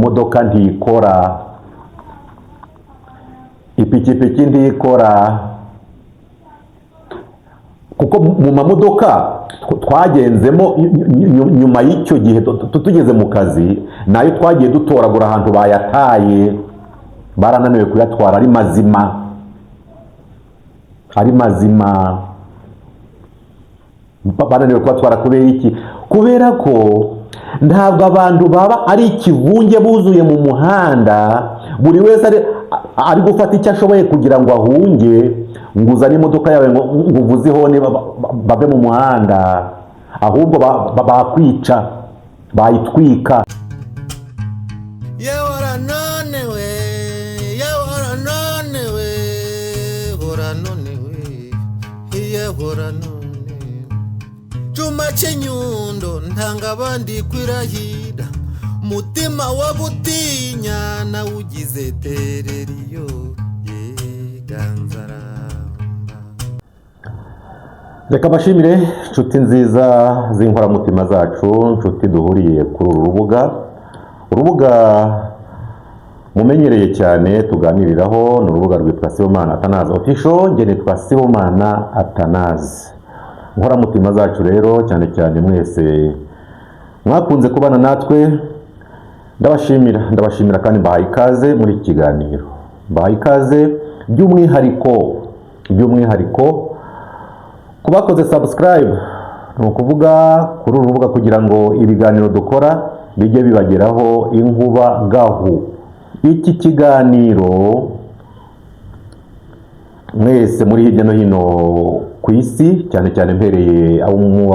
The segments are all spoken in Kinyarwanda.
imodoka ntikora, ipikipiki ntikora, kuko mu mamodoka twagenzemo nyuma y'icyo gihe tugeze mu kazi nayo twagiye dutoragura ahantu bayataye, barananiwe kuyatwara ari mazima, bananiwe kuyatwara kubera iki? Kubera ko ntabwo abantu baba ari ikivunge buzuye mu muhanda, buri wese ari gufata icyo ashoboye kugira ngo ahunge, ngo uzane imodoka yawe ngo uvuze ihone babe mu muhanda, ahubwo bakwica, bayitwika. Chuma chenyundo ntanga abandi kwirahira, mutima wa butinya na ugize tereriyo yeganzaramba. Reka bashimire inshuti nziza z'inkoramutima zacu, inshuti duhuriye kuri uru rubuga mumenyereye cyane tuganiriraho, ni urubuga rwitwa Sibomana Atanaze Official. Nge nitwa Sibomana Atanaze. Inkoramutima zacu rero cyane cyane mwese mwakunze kubana natwe, ndabashimira kandi mbahaye ikaze muri iki kiganiro, mbahaye ikaze by'umwihariko ku bakoze subscribe, ni ukuvuga kuri uru rubuga, kugira ngo ibiganiro dukora bijye bibageraho inkuba gahu. Iki kiganiro mwese muri hirya no hino ku isi, cyane cyane mpereye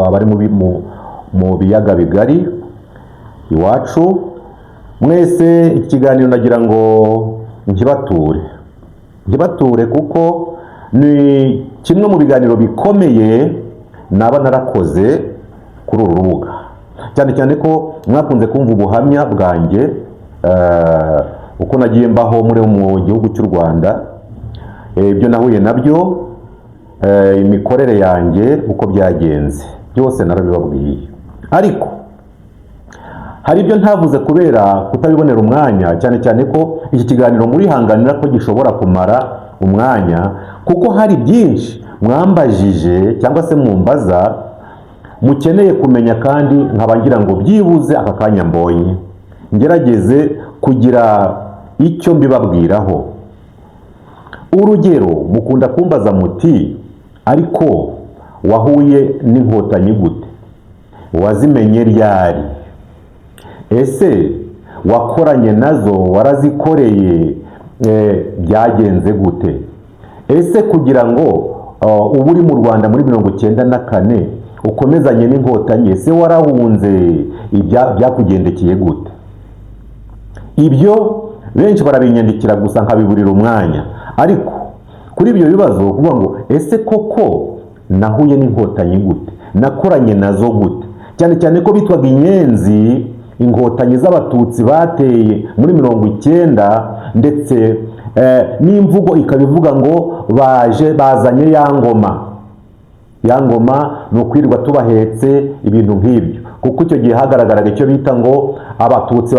abari mu biyaga bigari iwacu, mwese iki kiganiro nagira ngo nkibature kuko ni kimwe mu biganiro bikomeye naba narakoze kuri uru rubuga, cyane cyane ko mwakunze kumva ubuhamya bwanjye, uko nagiye mbaho mu gihugu cy'u Rwanda, ibyo nahuye nabyo, imikorere yanjye uko byagenze byose narabibabwiye. Ariko hari ibyo ntavuze kubera kutabibonera umwanya, cyane cyane ko iki kiganiro murihanganira ko gishobora kumara umwanya, kuko hari byinshi mwambajije cyangwa se mwumbaza mukeneye kumenya, kandi nkabangira ngo byibuze aka kanya mbonye ngerageze kugira icyo mbibabwiraho. Urugero, mukunda kumbaza muti ariko wahuye n'inkotanyi gute? Wazimenye ryari? Ese wakoranye nazo, warazikoreye, byagenze gute? Ese kugira ngo ubu uri mu Rwanda muri 1994 ukomezanye n'inkotanyi, ese warahunze, byakugendekeye gute? Ibyo benshi barabinyandikira gusa nkabiburira umwanya, ariko kuri ibyo bibazo kuvuga ngo ese koko nahuye n'inkotanyi gute, nakoranye nazo gute, cyane cyane ko bitwaga inyenzi, inkotanyi z'abatutsi bateye muri 19, ndetse n'imvugo ikabivuga ngo bazanye ya ngoma ni ukwirirwa tubahetse, ibintu nk'ibyo, kuko icyo gihe hagaragaraga icyo bita ngo abatutsi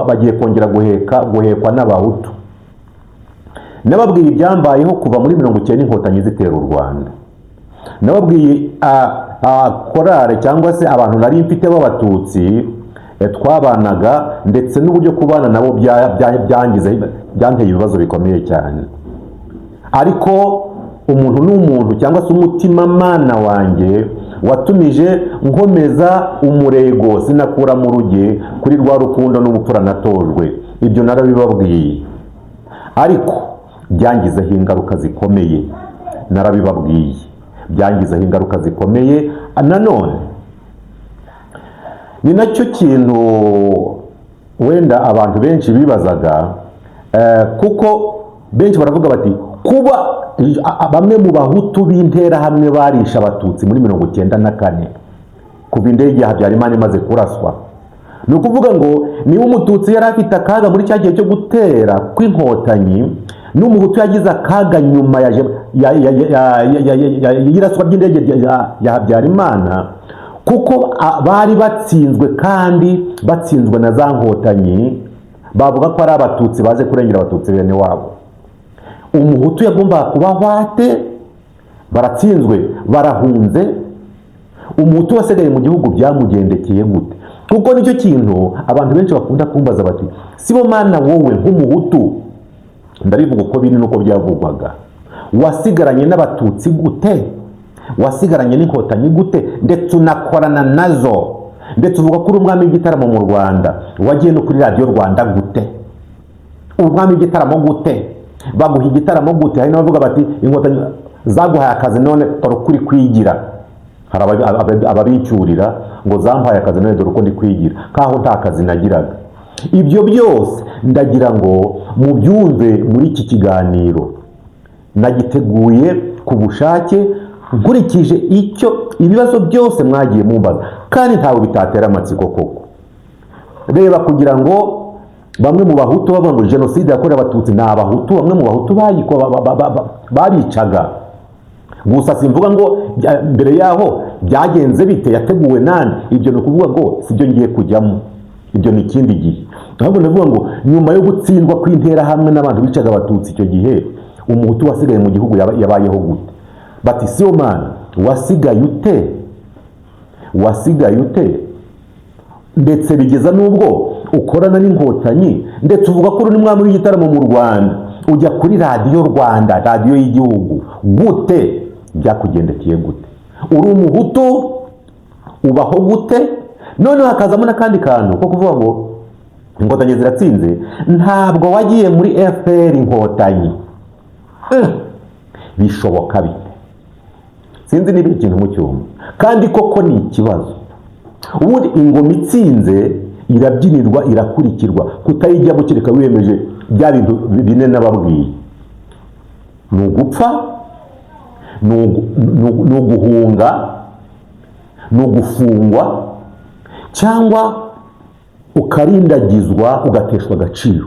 bagiye kongera guhekwa n'abahutu. Nababwiye ibyambayeho kuva muri 19 inkotanyi zitera u Rwanda, nababwiye korale cyangwa se abantu nari mfite b'abatutsi twabanaga, ndetse n'uburyo kubana nabo byanteye ibibazo bikomeye cyane. Ariko umuntu n'umuntu, cyangwa se umutima mana wanjye watumije nkomeza umurego, sinakura mu ruge kuri rwa rukundo n'ubupfura natojwe. Ibyo narabibabwiye, ariko byangizeho ingaruka zikomeye, narabibabwiye byangizeho ingaruka zikomeye. Nanone ni nacyo kintu wenda abantu benshi bibazaga, kuko benshi baravuga bati kuba bamwe mu bahutu b'intera hamwe barisha abatutsi muri 1994 kuva indege ya Habyarimana imaze kuraswa, ni ukuvuga ngo niba umututsi yari afite akaga muri cya gihe cyo gutera kw'inkotanyi, n'umuhutu yagize akaga nyuma y'iraswa ry'indege ya Habyarimana, kuko bari batsinzwe, kandi batsinzwe na za nkotanyi bavuga ko ari abatutsi baje kurengera abatutsi bene wabo. Umuhutu yagombaga kuba hwate, baratsinzwe barahunze. Umuhutu wasigaye mu gihugu byamugendekeye gute? Kuko nicyo kintu abantu benshi bakunda kumbaza bati, Sibomana wowe nk'umuhutu, ndabivuga uko biri nuko byavugwaga, wasigaranye n'abatutsi gute? Wasigaranye n'inkotanyi gute? Ndetse unakorana nazo, ndetse uvuga ko uri umwami w'igitaramo mu Rwanda, wagiye no kuri radiyo Rwanda gute? Umwami w'igitaramo gute? Baguha igitaramo gute? Hari n'abavuga bati inkotanyi zaguhaye akazi none dore ukuri kwigira. Hari ababicyurira ngo zampaye akazi none dore uko ndi kwigira, kaho nta kazi nagiraga. Ibyo byose ndagira ngo mubyumve muri iki kiganiro. Nagiteguye ku bushake nkurikije ibibazo byose mwagiye mumbaza, kandi ntawe bitatera amatsiko koko. Reba, kugira ngo bamwe mu bahutu bavuga ngo jenoside yakorewe abatutsi, ni abahutu, bamwe mu bahutu babicaga. Gusa simvuga ngo mbere yaho byagenze bite, yateguwe nande, ibyo ni ukuvuga ngo sibyo ngiye kujyamo, ibyo ni ikindi gihe. Ahubwo ndavuga ngo nyuma yo gutsindwa kw'intera hamwe n'abantu bicaga abatutsi icyo gihe, umuhutu wasigaye mu gihugu yabayeho gute? Bati Sibomana wasigaye ute? Wasigaye ute? Ndetse bigeza n'ubwo ukorana n'inkotanyi, ndetse uvuga ko uri umwami w'igitaramo mu Rwanda, ujya kuri radiyo Rwanda, radiyo y'igihugu gute? Byakugendekeye gute? Uri umuhutu, ubaho gute? None hakazamo n'akandi kantu ko kuvuga ngo inkotanyi ziratsinze, ntabwo wagiye muri FPR inkotanyi. Bishoboka bite? Sinzi niba ikintu mu cyumba, kandi koko ni ikibazo. Ubundi ingoma itsinze irabyinirwa, irakurikirwa, kutayijya bukireka wiyemeje bya bintu bine nababwiye: ni ugupfa, ni uguhunga, ni ugufungwa, cyangwa ukarindagizwa ugateshwa agaciro.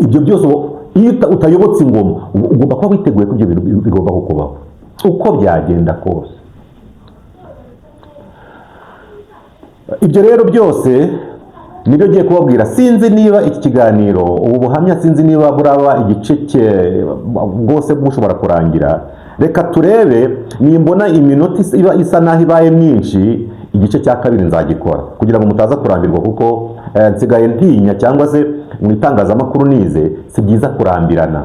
Ibyo byose iyo utayobotse ingoma ugomba kuba witeguye ko ibyo bintu bigomba kukubaho uko byagenda kose. Ibyo rero byose nibyo ngiye kubabwira. Sinzi niba iki kiganiro, ubu buhamya, sinzi niba buraba igice bwose bushobora kurangira. Reka turebe, nimbona iminota isa naho ibaye myinshi, igice cya kabiri nzagikora kugira ngo mutaza kurambirwa, kuko nsigaye ntinya, cyangwa se mu itangazamakuru nize si byiza kurambirana,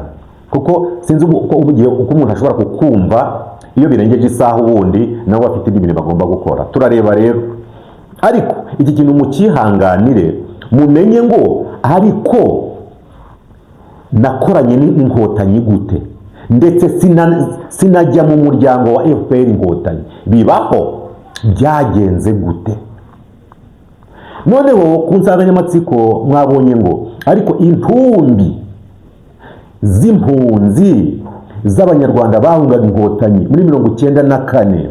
kuko sinzi uko umuntu ashobora kukumva iyo birengeje isaha, ubundi nabo bafite ibintu bagomba gukora. Turareba rero, ariko iki kintu mukihanganire, mumenye ngo ariko nakoranye n'inkotanyi gute, ndetse sinajya mu muryango wa FPR inkotanyi, bibaho, byagenze gute? Noneho ku nsanganyamatsiko mwabonye ngo ariko intumbi z'impunzi z'abanyarwanda bahungaga inkotanyi muri 1994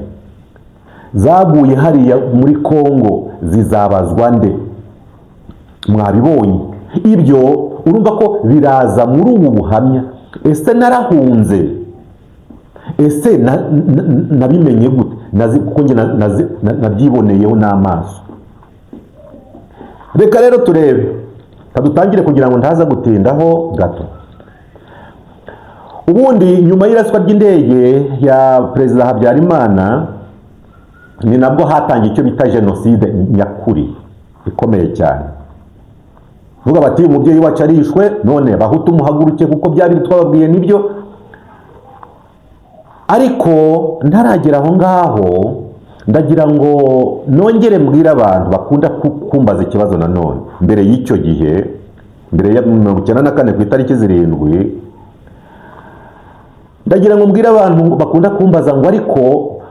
zaguye hariya muri Kongo, zizabazwa nde? Mwabibonye ibyo, urumva ko biraza muri ubu buhamya. Ese narahunze? Ese nabimenye gute? Kuko nge nabyiboneyeho n'amaso. Reka rero turebe, dutangire kugira ngo ntaza gutindaho gato. Ubundi nyuma y'iraswa ry'indege ya Perezida Habyarimana, ni nabwo hatangiye icyo bita jenoside nyakuri ikomeye cyane. Vuga bati umubyeyi wacu arishwe, none abahutu muhaguruke, kuko byari twababwiye nibyo. Ariko ntaragera aho ngaho, ndagira ngo nongere mbwira abantu bakunda kumbaza ikibazo nanone. Mbere y'icyo gihe, mbere ya 1994 ku itariki 7, ndagira ngo mbwira abantu bakunda kumbaza ngo ariko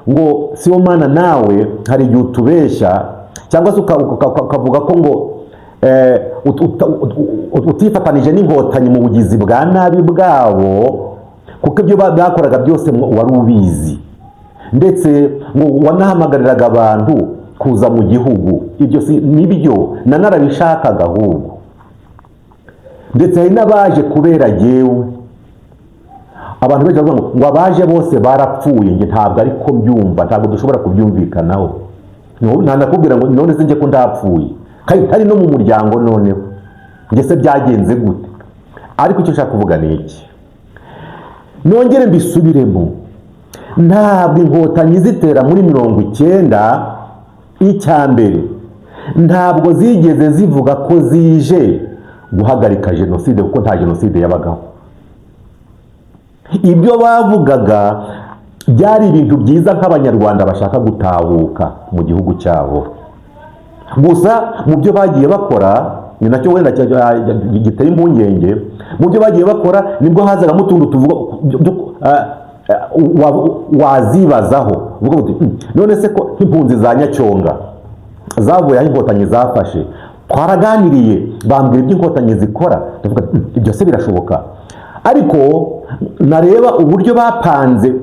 ngo Sibomana nawe hari igihe utubeshya, cyangwa se ukavuga ko ngo utifatanije n'inkotanyi mu bugizi bwa nabi bwabo, kuko ibyo bakoraga byose wari ubizi, ndetse ngo wanahamagariraga abantu kuza mu gihugu. Ibyo si nibyo nanarabishakaga ahubwo, ndetse hari n'abaje kubera jewe. Abantu benshi bavuga ngo abaje bose barapfuye. Nge ntabwo ariko mbyumva, ntabwo dushobora kubyumvikanaho. Nanakubwira ngo none se nje ko ndapfuye, kandi hari no mu muryango noneho ngese byagenze gute? Ariko icyo nshaka kuvuga ni iki, nongere mbisubiremo, ntabwo inkotanyi zitera muri 90 icya mbere ntabwo zigeze zivuga ko zije guhagarika jenoside, kuko nta jenoside yabagaho. Ibyo bavugaga byari ibintu byiza nk'abanyarwanda bashaka gutahuka mu gihugu cyabo. Gusa mu byo bagiye bakora, ni nacyo wenda giteye impungenge, mu byo bagiye bakora nibwo hazagamo utuntu tuvuga wazibazaho, uvuga uti none se ko nk'impunzi za Nyacyonga zavuye aho inkotanyi zafashe, twaraganiriye bambwira ibyo inkotanyi zikora, ndavuga ibyo se birashoboka. Ariko nareba uburyo bapanze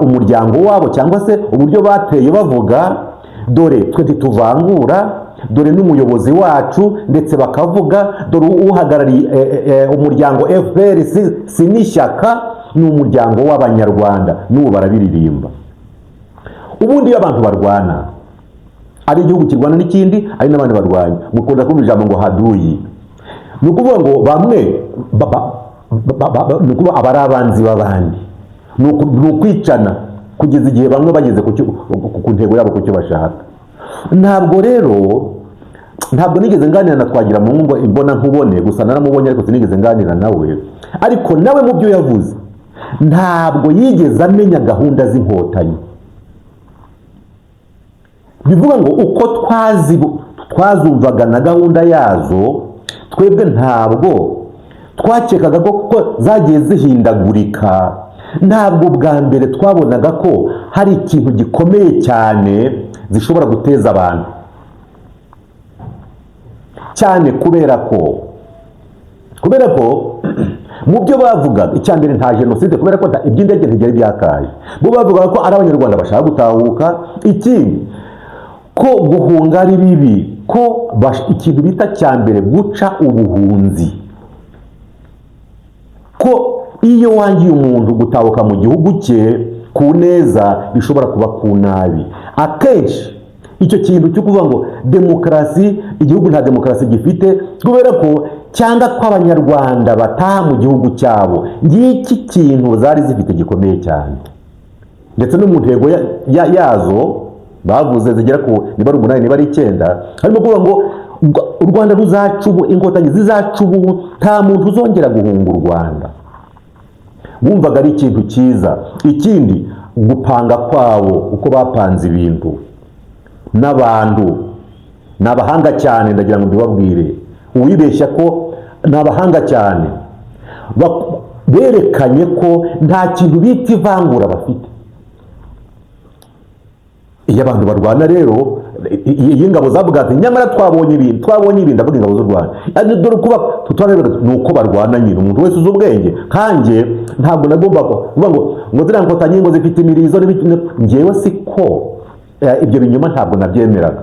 umuryango wabo, cyangwa se uburyo bateye bavuga, dore twe ntituvangura, dore n'umuyobozi wacu ndetse bakavuga, dore uhagarariye umuryango FPR si n'ishyaka, ni umuryango w'abanyarwanda, n'ubu barabiririmba. Ubundi iyo abantu barwana, ari igihugu kirwana n'ikindi, ari n'abandi barwanya, mukunda kumva ijambo ngo haduyi, ni ukuvuga ngo bamwe ni ukuvuga abari abanzi b'abandi, ni ukwicana kugeza igihe bamwe bageze ku ntego yabo, ku cyo bashaka. Ntabwo nigeze nganira na Twagiramungu imbona nkubone, gusa naramubonye ariko sinigeze nganira nawe. Ariko nawe mu byo yavuze ntabwo yigeze amenya gahunda z'inkotanyi. Bivuga ngo uko twazumvaga na gahunda yazo, twebwe ntabwo twakekaga ko zagiye zihindagurika. Ntabwo bwa mbere twabonaga ko hari ikintu gikomeye cyane zishobora guteza abantu, cyane kubera ko mu byo bavuga icya mbere nta jenoside, kubera ko iby'indege ntibyari byakaje. Bo bavuga ko ari abanyarwanda bashaka gutahuka. Ikindi ko guhunga ari bibi, ko ikintu bita cya mbere guca ubuhunzi, ko iyo wangiye umuntu gutahuka mu gihugu cye ku neza bishobora kuba ku nabi. Akenshi icyo kintu cyo kuvuga ngo demokarasi, igihugu nta demokarasi gifite, kubera ko cyangwa ko abanyarwanda bataha mu gihugu cyabo, ngiki kintu zari zifite gikomeye cyane. Ndetse no mu ntego yazo bavuze zigera ku niba ari 8 niba ari 9, harimo kuvuga ngo u Rwanda ruzacubu, inkotanyi zizacubu, nta muntu uzongera guhunga u Rwanda. Bumvaga ari ikintu cyiza. Ikindi gupanga kwabo, uko bapanze ibintu n'abantu, n'abahanga cyane. Ndagira ngo mbibabwire, uwibeshya ko n'abahanga cyane, berekanye ko nta kintu bita ivangura bafite. Iyo abantu barwana rero, iyi ngabo zavuga ati nyamara twabonye ibintu, ndavuga ingabo z'u Rwanda, dore kuba tutareba nuko barwana nyine. Umuntu wese uzi ubwenge kanjye ntabwo nagomba kuvuga ngo ziriya nkotanyi ngo zifite imirizo, ngewe siko ibyo binyuma ntabwo nabyemeraga.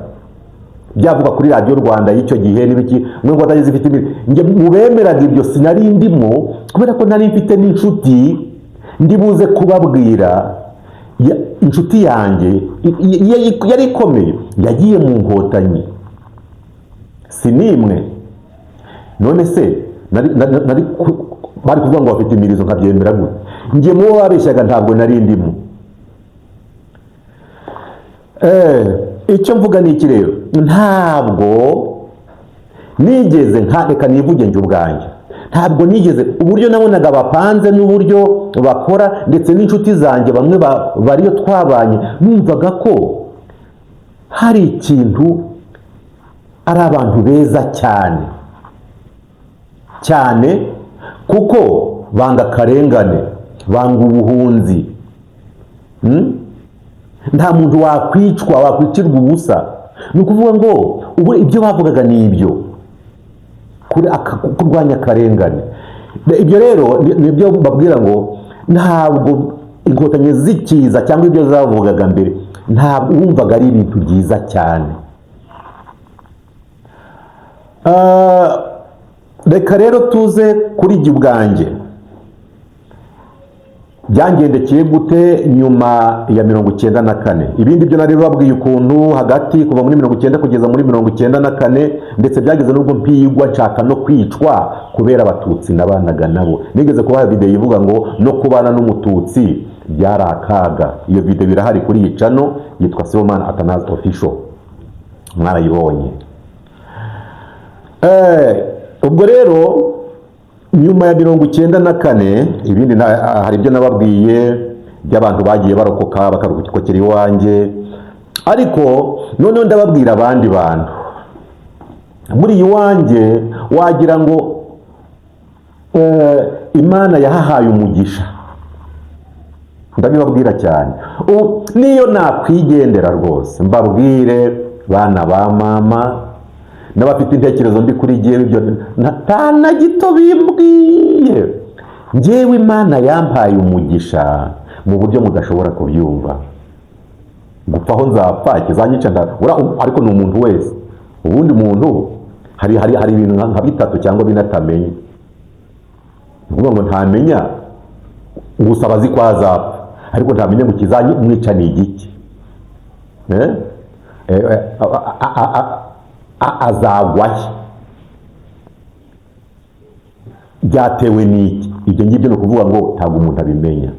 Byavuga kuri radiyo Rwanda y'icyo gihe n'ibiki, ngo inkotanyi zifite imirizo, nge mubemeraga ibyo sinari ndimo, kubera ko nari mfite n'inshuti ndibuze kubabwira. Inshuti yanjye yari ikomeye, yagiye mu nkotanyi, si nimwe. None se bari kuvuga ngo bafite imirizo nkabyemera gute? Ngiye mu bo babeshyaga ntabwo nari ndimo. Icyo mvuga ni iki rero, ntabwo nigeze reka nivuge njye ubwanjye, ntabwo nigeze, uburyo nabonaga bapanze n'uburyo bakora, ndetse n'inshuti zanjye bamwe bariyo twabanye, numvaga ko hari ikintu, ari abantu beza cyane cyane, kuko banga akarengane, banga ubuhunzi. Nta muntu wakwicirwa ubusa. Ni ukuvuga ngo ubu ibyo bavugaga ni ibyo, kurwanya akarengane. Ibyo rero nibyo babwira ngo ntabwo inkotanyi zikiza cyangwa ibyo zavugaga mbere, ntabwo wumvaga ari ibintu byiza cyane. Reka rero tuze kuri jye ubwanjye. byangendekeye gute nyuma ya 94. Ibindi byo nari babwiye ukuntu hagati kuva muri 90 kugeza muri 94 ndetse byageze nubwo mpigwa nshaka no kwicwa kubera abatutsi nabanaga nabo. Nigeze kubaha video ivuga ngo no kubana n'umututsi byari akaga. Iyo video birahari kuri iyi channel yitwa Sibomana Athanase Official, mwarayibonye. Ubwo rero nyuma ya 94 ibindi hari ibyo nababwiye by'abantu bagiye barokoka bakarokokera iwanjye, ariko noneho ndababwira abandi bantu muri iwanjye wagira ngo Imana yahahaye umugisha. Ndabibabwira cyane niyo nakwigendera rwose mbabwire bana ba mama n'abafite intekerezo mbi kuri jyewe, ibyo nta gito bimbwiye. Njyewe Imana yampaye umugisha mu buryo mudashobora kubyumva. Gupfa aho nzapfa kizanyica ariko ni umuntu wese. Ubundi muntu hari ibintu nka bitatu cyangwa binatamenye. Nguvuga ngo ntamenya gusa abazi ko azapfa, ariko ntamenya ngo kizamwica ni igiki. Azagwahe byatewe n'iki? Ibyo ngibyo ni ukuvuga ngo ntabwo umuntu abimenya.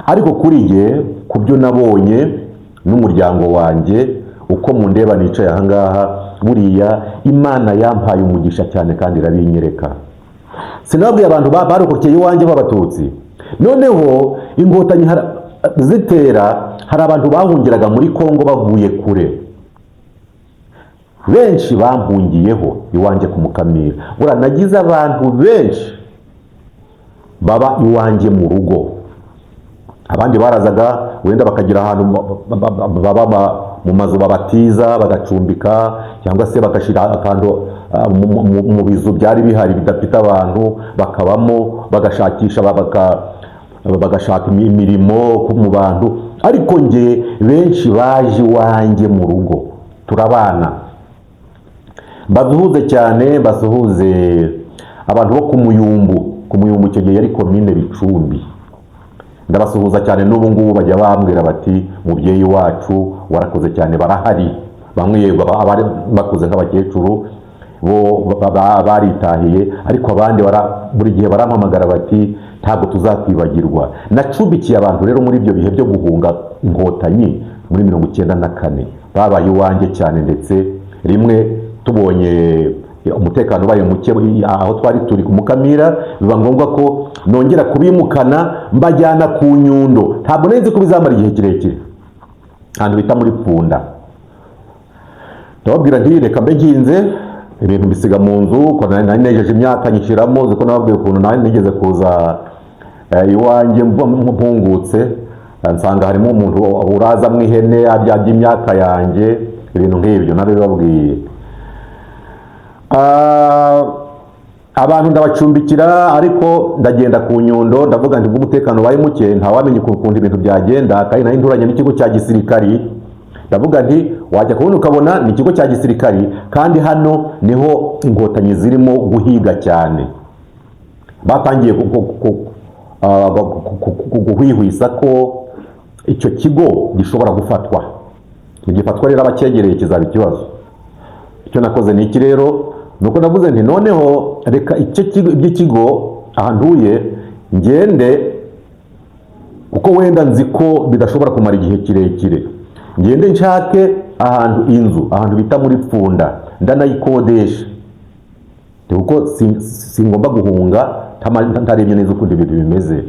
Ariko kuri jye ku byo nabonye n'umuryango wanjye uko mundeba nicaye ahangaha, buriya Imana yampaye umugisha cyane kandi irabinyereka. Sinabwiye abantu barokokeye iwanjye b'abatutsi, noneho inkotanyi zitera hari abantu bahungiraga muri Kongo bavuye kure, benshi bampungiyeho iwanjye ku Mukamira. Nagize abantu benshi baba iwanjye mu rugo. Abandi barazaga wenda bakagira ahantu baba mu mazu babatiza bagacumbika, cyangwa se bagashira akantu mu bizu byari bihari bidafite abantu bakabamo, bagashakisha bagashaka imirimo mu bantu. Ariko nge benshi baje iwanjye mu rugo turabana. Basuhuze cyane, basuhuze abantu bo ku Muyumbu icyo gihe yari komine Bicumbi. Ndabasuhuza cyane n'ubu ngubu bajya bambwira bati mubyeyi wacu warakoze cyane. Barahari bamwe abari bakuze nk'abakecuru bo baritahiye, ariko abandi buri gihe barampamagara bati ntabwo tuzakwibagirwa. Nacumbikiye abantu rero muri ibyo bihe byo guhunga inkotanyi muri 94 babaye iwanjye cyane, ndetse rimwe tubonye umutekano ubaye muke aho twari turi ku Mukamira, biba ngombwa ko nongera kubimukana mbajyana ku Nyundo. Ntabwo nzi ko bizamara igihe kirekire, ahantu bita muri Pfunda. Ndababwira nti reka mbe nginze ibintu bisiga mu nzu, ko nari nejeje imyaka nyishiramo. Ziko nababwiye ukuntu nari nigeze kuza iwanjye mpungutse, nsanga harimo umuntu uraza mu ihene abyajya imyaka yanjye, ibintu nk'ibyo narabibabwiye. Abantu ndabacumbikira, ariko ndagenda ku Nyundo ndavuga nti umutekano ubaye muke ntawamenye ukuntu ibintu byagenda, kandi nari nduranye n'ikigo cya gisirikari. Ndavuga nti wajya kubona ukabona ni ikigo cya gisirikari, kandi hano niho inkotanyi zirimo guhiga cyane. Batangiye guhwihwisa ko icyo kigo gishobora gufatwa. Igifatwa rero abacyegereye kizaba ikibazo. Icyo nakoze ni iki rero, nuko navuze nti noneho reka iby'ikigo ahantuye ngende, kuko wenda nzi ko bidashobora kumara igihe kirekire. Ngende nshake ahantu bita muri Pfunda ndanayikodesha, kuko singomba guhunga ntarebye neza uko ibintu bimeze.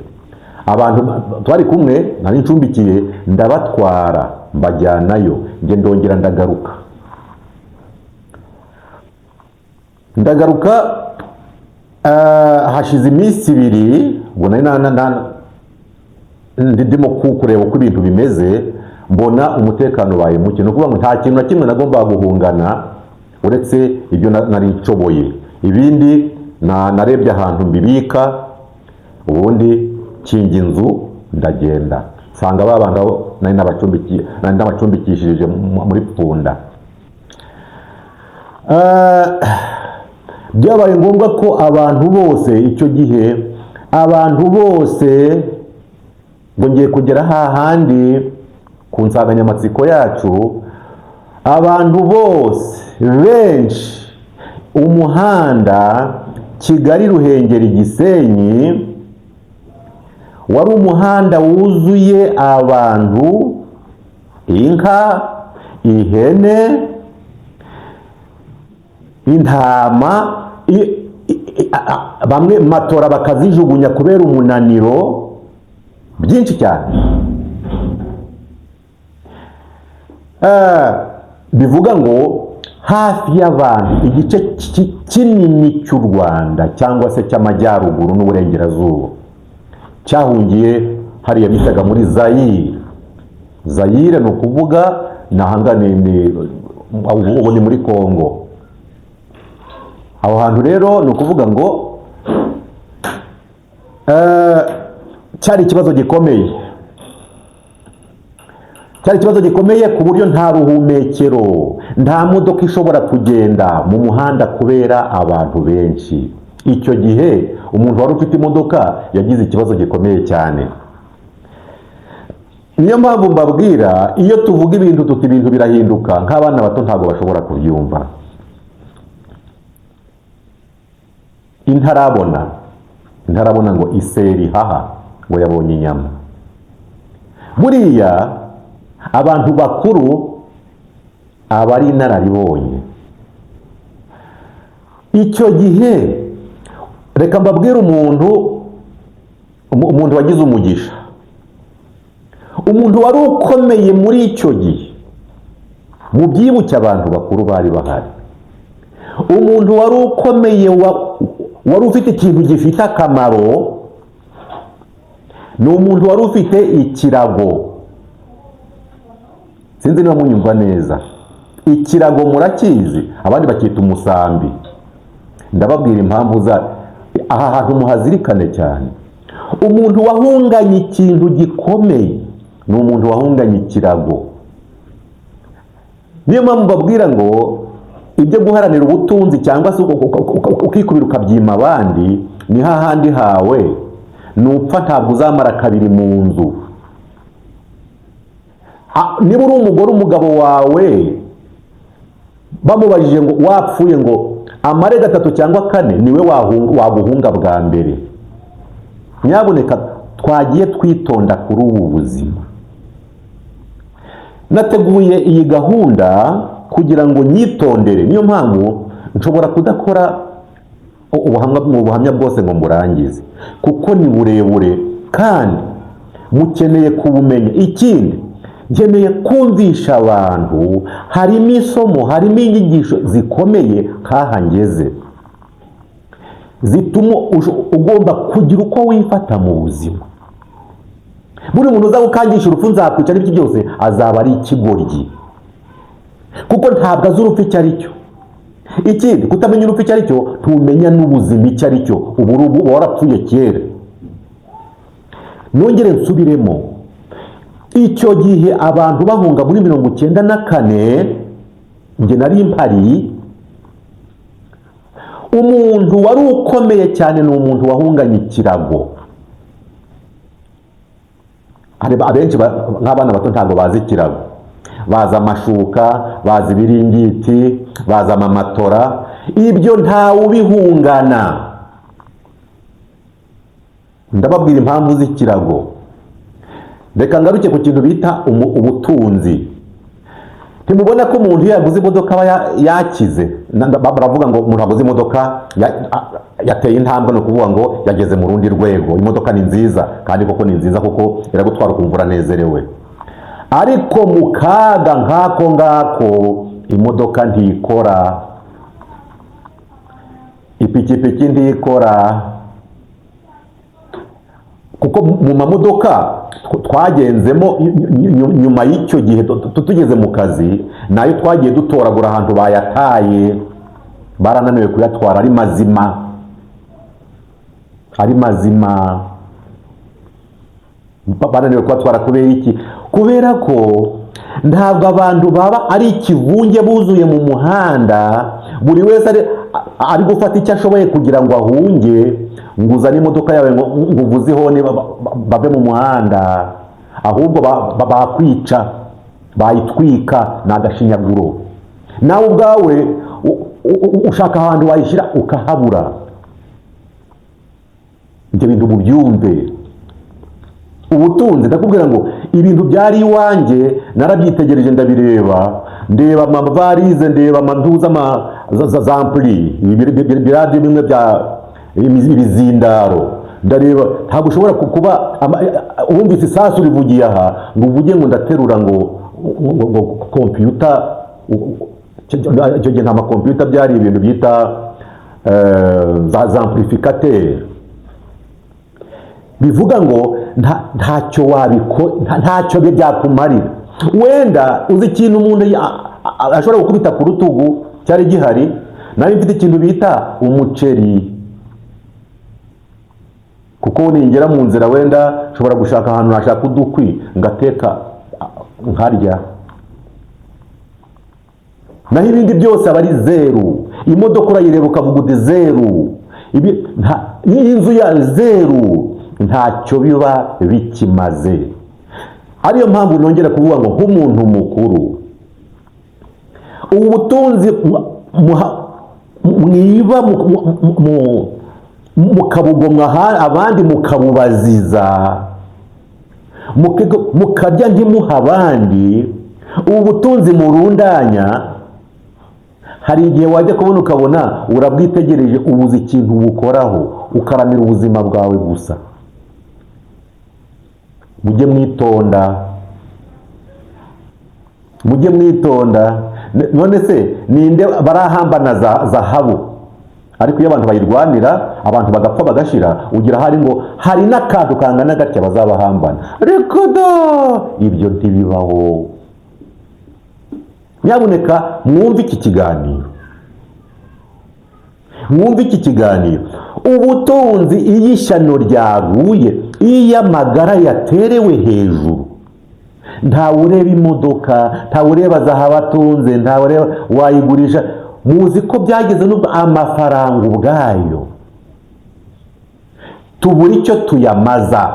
Abantu twari kumwe nari ncumbikiye ndabatwara mbajyanayo, nge ndongera ndagaruka hashize iminsi 2 ngo ndimo kureba uko ibintu bimeze, mbona umutekano ubaye muke. No kuvuga ngo nta kintu na kimwe nagomba guhungana uretse ibyo nari nshoboye. Ibindi narebye ahantu mbibika, ubundi kinga inzu ndagenda nsanga babantu nari nabacumbikishije muri Pfunda. Byabaye ngombwa ko abantu bose icyo gihe, abantu bose ngo ngiye kugera hahandi ku nsanganyamatsiko yacu, abantu bose benshi umuhanda Kigali Ruhengeri Gisenyi wari umuhanda wuzuye abantu, inka, ihene, intama, bamwe matora bakazijugunya kubera umunaniro, byinshi cyane. Bivuga ngo hafi y'abantu, igice kinini cy'u Rwanda cyangwa se cy'amajyaruguru n'uburengerazuba cyahungiye hariya bitaga muri Zaire. Zaire ni ukuvuga ubu ni muri Congo. Aho hantu rero ni ukuvuga ngo cyari ikibazo gikomeye, ku buryo nta ruhumekero, nta modoka ishobora kugenda mu muhanda kubera abantu benshi. Icyo gihe umuntu wari ufite imodoka yagize ikibazo gikomeye cyane. Niyo mpamvu mbabwira, iyo tuvuga ibintu tuti ibintu birahinduka, nk'abana bato ntabwo bashobora kubyumva. Intarabona ngo iseri haha ngo yabonye inyama. Buriya abantu bakuru aba ari inararibonye. Icyo gihe reka mbabwire umuntu wagize umugisha, umuntu wari ukomeye muri icyo gihe, mu byibuke abantu bakuru bari bahari. Umuntu wari ukomeye wari ufite ikintu gifite akamaro, ni umuntu wari ufite ikirago. Sinzi niba munyumva neza. Ikirago murakizi, abandi bakita umusambi. Ndababwira impamvu aha hantu muhazirikane cyane. Umuntu wahunganye ikintu gikomeye ni umuntu wahunganye ikirago. Niyo mpamvu mbabwira ngo ibyo guharanira ubutunzi cyangwa se ukikubira ukabyima abandi, ni hahandi hawe nupfa ntabwo uzamara kabiri mu nzu. Niba uri umugore, umugabo wawe bamubajije ngo wapfuye ngo amare 3 cyangwa 4, niwe waguhunga bwa mbere. Nyaboneka twagiye twitonda kuri ubu buzima. Nateguye iyi gahunda kugira ngo nyitondere, niyo mpamvu nshobora kudakora ubuhamya bwose ngo murangize, kuko ni burebure kandi mukeneye kubumenya. Ikindi nkeneye kumvisha abantu, harimo isomo, harimo inyigisho zikomeye kahangeze, zituma ugomba kugira uko wifata mu buzima. Buri muntu uza gukangisha urupfu nzakwica n'ibyo byose azaba ari ikigoryi, kuko ntabwo azi urupfu icyo ari cyo. Ikindi, kutamenya urupfu icyo ari cyo, tumenya n'ubuzima icyo ari cyo. Ubu warapfuye kera. Nongere nsubiremo, icyo gihe abantu bahunga muri 1994, njye nari mpari, umuntu wari ukomeye cyane ni umuntu wahunganye ikirago. Abenshi nk'abana bato ntabwo bazi ikirago. Baza amashuka, baza ibiringiti, baza amamatora. Ibyo ntawe ubihungana. Ndababwira impamvu z'ikirago. Reka ngaruke ku kintu bita ubutunzi. Ntimubona ko umuntu yaguze imodoka aba yakize? Baravuga ngo umuntu aguze imodoka yateye intambwe, no kuvuga ngo yageze mu rundi rwego. Imodoka ni nziza, kandi koko ni nziza kuko iragutwara ukumva uranezerewe. Ariko mu kaga nk'ako ngako imodoka ntikora, ipikipiki ntikora, kuko mu mamodoka twagenzemo nyuma y'icyo gihe tugeze mu kazi, nayo twagiye dutoragura ahantu bayataye, barananiwe kuyatwara ari mazima, bananiwe kuyatwara kubera iki? Kubera ko ntabwo abantu baba ari ikivunge buzuye mu muhanda, buri wese ari gufata icyo ashoboye kugira ngo ahunge. ngo uzane imodoka yawe ngo uvuze ihoni bave mu muhanda, ahubwo bakwica, bayitwika. Ni agashinyaguro. nawe ubwawe ushaka ahantu wayishyira ukahabura. ibyo bintu mubyumve. Ubutunzi ndakubwira ngo ibintu byari iwanjye narabyitegereje ndabireba, ndeba amavarize, ndeba amantuza za ampli, ibiradi bimwe bya ibizindaro, ndareba. Ntabwo ushobora kuba wumvise isasu rivugiye aha ngo uvuge ngo ndaterura ngo computer. icyo gihe nta makompiyuta byari ibintu byita za amplificateur, bivuga ngo ntacyo ntacyo byakumarira. Wenda uzi ikintu umuntu ashobora gukubita ku rutugu cyari gihari, nari mfite ikintu bita umuceri, kuko ningera mu nzira wenda nshobora gushaka ahantu nashaka udukwi ngateka nkarya. Naho ibindi byose aba ari zeru. Imodoka urayireba ukavuga uti zeru, inzu ya zeru, ntacyo biba bikimaze. Ariyo mpamvu nongera kuvuga ngo nk'umuntu mukuru, ubu butunzi mwiba mukabugomwa abandi mukabubaziza, mukarya ntimuha abandi, ubu butunzi murundanya, hari igihe wajya kubona ukabona urabwitegereje, ubuze ikintu bukoraho, ukaramira ubuzima bwawe gusa. Mujye mwitonda. None se ninde barahambana zahabu? Ariko iyo abantu bayirwanira, abantu bagapfa bagashira, ugira hari ngo hari n'akantu kangana gatya bazabahambana. Reka da, ibyo ntibibaho. Nyabuneka mwumve iki kiganiro. Ubutunzi iyo ishyano ryaguye, iyo amagara yaterewe hejuru, ntawe ureba imodoka, ntawe ureba zahabu atunze, ntawe ureba wayigurisha. Muzi ko byageze n'ubwo amafaranga ubwayo tubura icyo tuyamaza.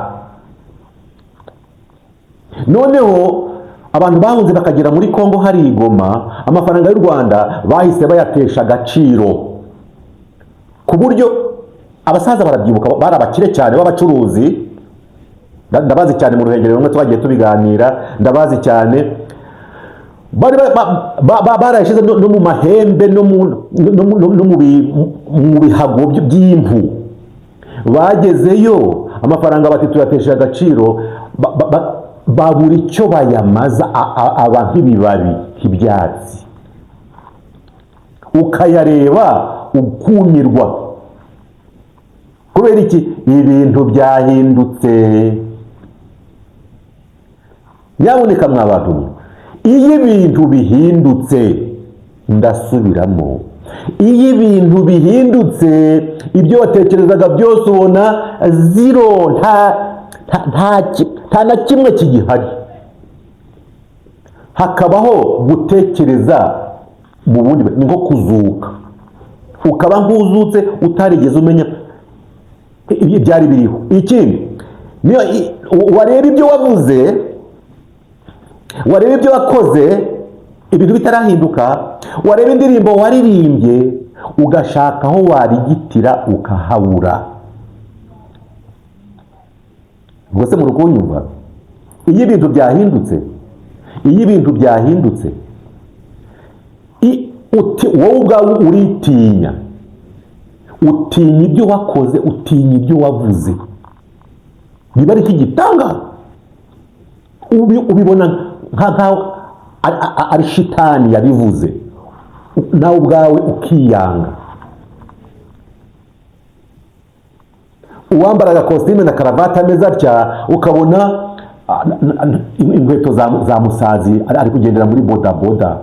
Noneho abantu bahunze bakagera muri Kongo hari Igoma, amafaranga y'u Rwanda bahise bayatesha agaciro, ku buryo abasaza barabyibuka, bari abakire cyane b'abacuruzi. Ndabazi cyane mu Ruhengeri, rumwe twagiye tubiganira, ndabazi cyane. Barayishize no mu mahembe no mu bihago by'impu. Bagezeyo amafaranga bati tuyatesha agaciro, babura icyo bayamaza, aba nk'ibibabi nk'ibyatsi, ukayareba ukumirwa. Kubera iki? Ibintu byahindutse. Nyabuneka mwabantu, iyo ibintu bihindutse, ndasubiramo, iyo ibintu bihindutse, ibyo watekerezaga byose ubona zero, nta na kimwe kigihari. Hakabaho gutekereza mu bundi, ni nko kuzuka, ukaba nk'uzutse utarigeze umenya byari biriho. Ikindi niyo wareba ibyo wavuze, wareba ibyo wakoze, ibintu bitarahinduka, wareba indirimbo waririmbye, ugashaka aho warigitira ukahabura. Ubwo se muri kunyumva? Iyo ibintu byahindutse, wowe ubwawe uritinya, utinya ibyo wakoze, utinya ibyo wavuze. Niba ari ikigitanga, ubibona nk'aho ari shitani yabivuze, nawe ubwawe ukiyanga. Uwambara agakositime na karavati ameze atya, ukabona inkweto za musazi, ari kugendera muri bodaboda,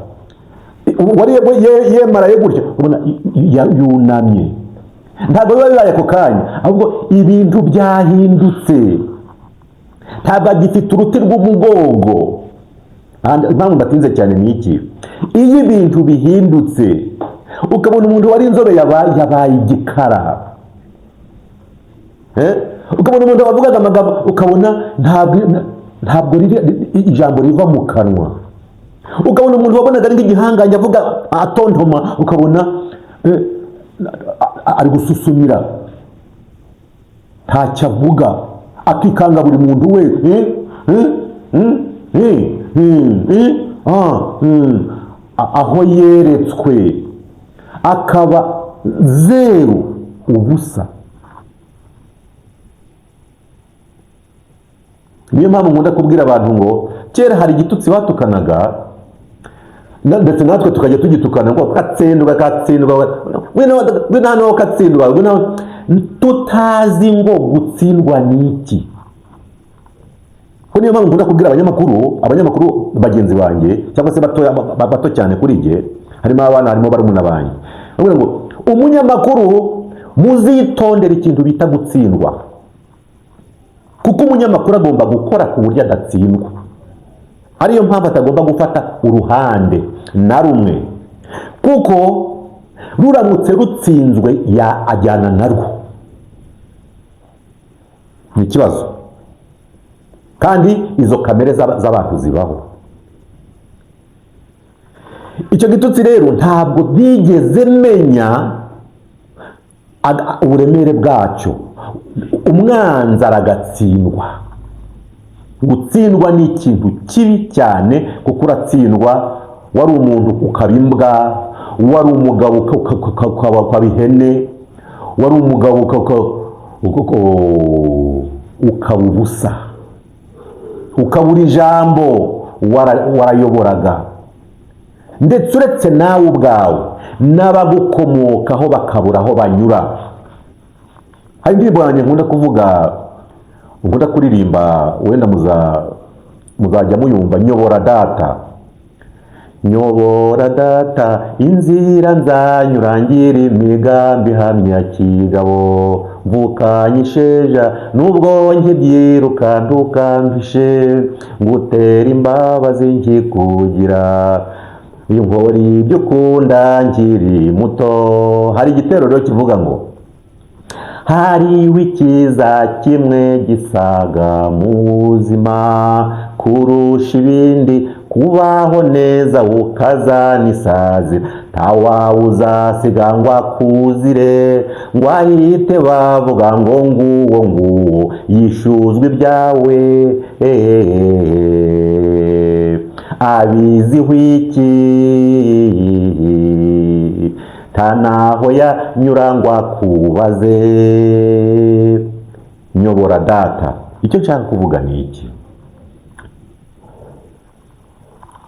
yemaraye gutya, ubona yunamye. Ntabwo biba bibaye ako kanya, ahubwo ibintu byahindutse, ntabwo agifite uruti rw'umugongo. Impamvu ndatinze cyane ni iki? Iyo ibintu bihindutse, ukabona umuntu wari inzobe yabaye igikara, ukabona umuntu wavugaga amagambo ukabona ntabwo ijambo riva mu kanwa, ukabona umuntu wabonaga ari nk'igihanganye avuga atontoma ukabona ari gususumira ntacyo avuga akikanga buri muntu we aho yeretswe akaba zeru ubusa. Niyo mpamvu nkunda kubwira abantu ngo kera hari igitutsi batukanaga ndetse natwe tukajya tugitukana ngo katsindwa we nano katsindwa tutazi ngo gutsindwa niki. Niyo mpamvu nkunda kubwira abanyamakuru bagenzi banjye cyangwa se bato cyane kuri jye, harimo abana harimo barumuna banjye, ngo umunyamakuru muzitondera ikintu bita gutsindwa, kuko umunyamakuru agomba gukora ku buryo adatsindwa. Ariyo mpamvu atagomba gufata uruhande na rumwe, kuko ruramutse rutsinzwe ajyana narwo, ni ikibazo. Kandi izo kamere z'abantu zibaho. Icyo gitutsi rero ntabwo bigeze menya uburemere bwacyo. Umwanzi aragatsindwa. Gutsindwa ni ikintu kibi cyane, kuko uratsindwa wari umuntu ukaba imbwa, wari umugabo ukaba ihene, wari umugabo ukaba ubusa, ukabura ijambo warayoboraga, ndetse uretse nawe ubwawe n'abagukomokaho bakabura aho banyura. Hari indirimbo yanjye nkunda kuririmba, wenda muzajya muyumva, nyobora data, nyobora data inzira nzanyura ngira imigambi hamya kigabo, mvukanye isheja nubwo nkibyiruka ntukampishe, ngutera imbabazi nkikugira, iyo nkora ibyo ukunda nkiri muto. Hari igitero rero kivuga ngo hariho ikiza kimwe gisaga mu buzima kurusha ibindi, kubaho neza ukazanisazi, ntawawuzasiga ngo akuzire, ngo ahite bavuga ngo nguwo yishuzwe ibyawe, abiziho iki ntanaho yanyura ngo akubaze. Nyobora data, icyo nshaka kuvuga ni iki?